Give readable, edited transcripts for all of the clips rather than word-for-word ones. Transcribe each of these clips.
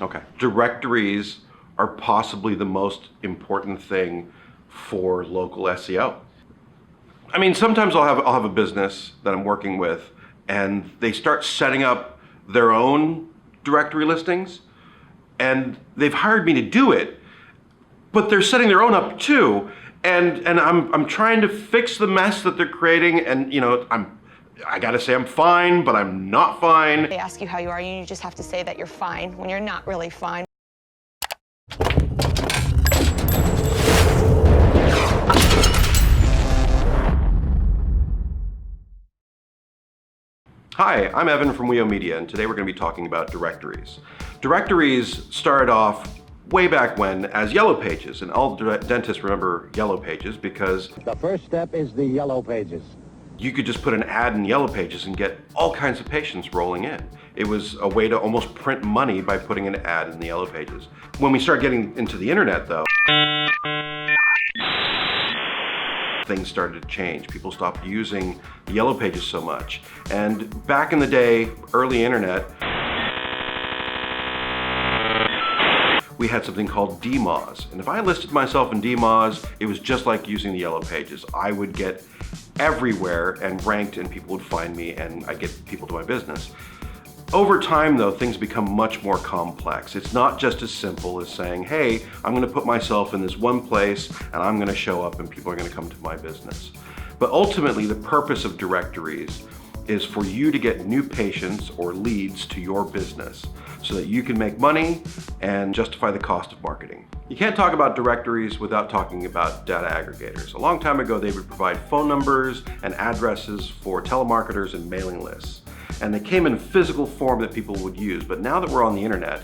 Okay. Directories are possibly the most important thing for local SEO. I mean, sometimes I'll have a business that I'm working with, and they start setting up their own directory listings, and they've hired me to do it, but they're setting their own up too, and I'm trying to fix the mess that they're creating, and I gotta say I'm fine, but I'm not fine. They ask you how you are, and you just have to say that you're fine when you're not really fine. Hi, I'm Evan from WEO Media, and today we're going to be talking about directories. Directories started off way back when as yellow pages, and all dentists remember yellow pages because the first step is the yellow pages. You could just put an ad in yellow pages and get all kinds of patients rolling in. It was a way to almost print money by putting an ad in the yellow pages. When we start getting into the internet though, things started to change. People stopped using the yellow pages so much. And back in the day, early internet, we had something called DMOZ. And if I listed myself in DMOZ, it was just like using the yellow pages. I would get everywhere and ranked, and people would find me, and I'd get people to my business. Over time though, things become much more complex. It's not just as simple as saying, hey, I'm gonna put myself in this one place and I'm gonna show up and people are gonna come to my business. But ultimately, the purpose of directories is for you to get new patients or leads to your business so that you can make money and justify the cost of marketing. You can't talk about directories without talking about data aggregators. A long time ago, they would provide phone numbers and addresses for telemarketers and mailing lists. And they came in physical form that people would use. But now that we're on the internet,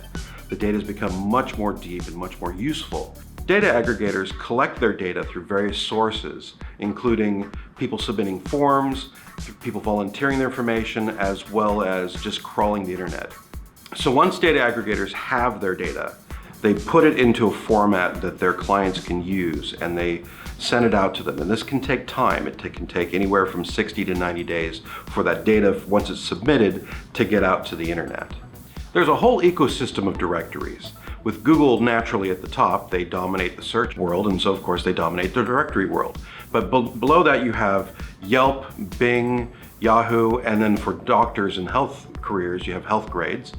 the data has become much more deep and much more useful. Data aggregators collect their data through various sources, including people submitting forms, people volunteering their information, as well as just crawling the internet. So once data aggregators have their data, they put it into a format that their clients can use, and they send it out to them. And this can take time. It can take anywhere from 60 to 90 days for that data, once it's submitted, to get out to the internet. There's a whole ecosystem of directories. With Google naturally at the top, they dominate the search world, and so of course they dominate the directory world. But below that you have Yelp, Bing, Yahoo, and then for doctors and health careers, you have health grades.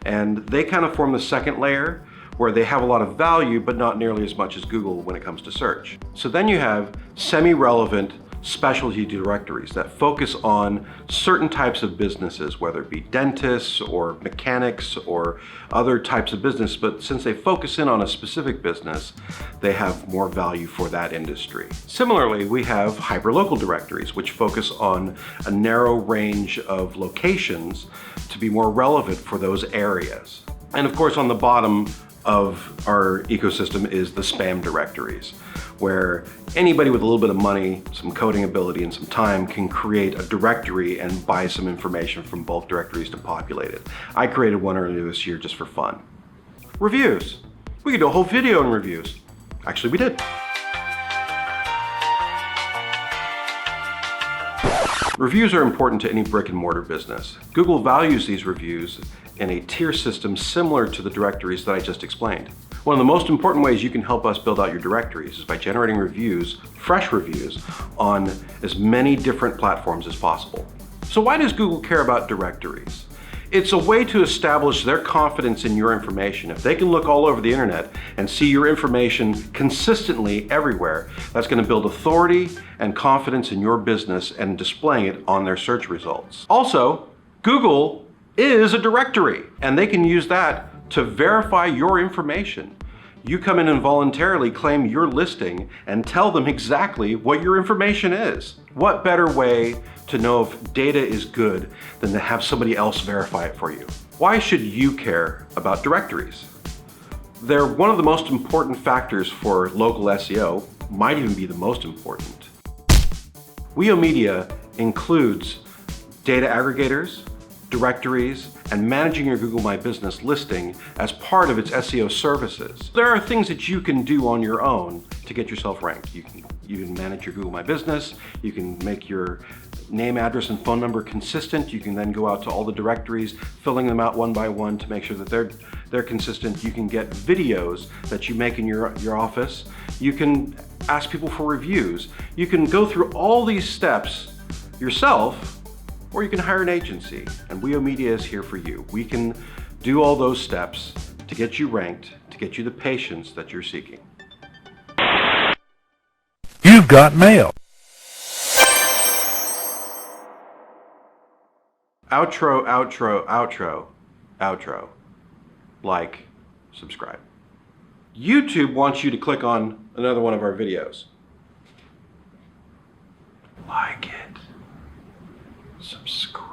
And they kind of form the second layer, where they have a lot of value, but not nearly as much as Google when it comes to search. So then you have semi-relevant specialty directories that focus on certain types of businesses, whether it be dentists or mechanics or other types of business, but since they focus in on a specific business, they have more value for that industry. Similarly, we have hyperlocal directories, which focus on a narrow range of locations to be more relevant for those areas. And of course, on the bottom of our ecosystem is the spam directories, where anybody with a little bit of money, some coding ability, and some time can create a directory and buy some information from both directories to populate it. I created one earlier this year just for fun. Reviews. We could do a whole video on reviews. Actually, we did. Reviews are important to any brick and mortar business. Google values these reviews in a tier system similar to the directories that I just explained. One of the most important ways you can help us build out your directories is by generating reviews, fresh reviews, on as many different platforms as possible. So why does Google care about directories? It's a way to establish their confidence in your information. If they can look all over the internet and see your information consistently everywhere, that's going to build authority and confidence in your business and displaying it on their search results. Also, Google is a directory, and they can use that to verify your information. You come in and voluntarily claim your listing and tell them exactly what your information is. What better way to know if data is good than to have somebody else verify it for you? Why should you care about directories? They're one of the most important factors for local SEO, might even be the most important. WEO Media includes data aggregators, directories, and managing your Google My Business listing as part of its SEO services. There are things that you can do on your own to get yourself ranked. You can manage your Google My Business, you can make your name, address, and phone number consistent. You can then go out to all the directories, filling them out one by one to make sure that they're they're consistent. You can get videos that you make in your office. You can ask people for reviews. You can go through all these steps yourself, or you can hire an agency. And WEO Media is here for you. We can do all those steps to get you ranked, to get you the patients that you're seeking. You've got mail. Outro, outro, outro, outro. Like, subscribe. YouTube wants you to click on another one of our videos. Like it. Subscribe.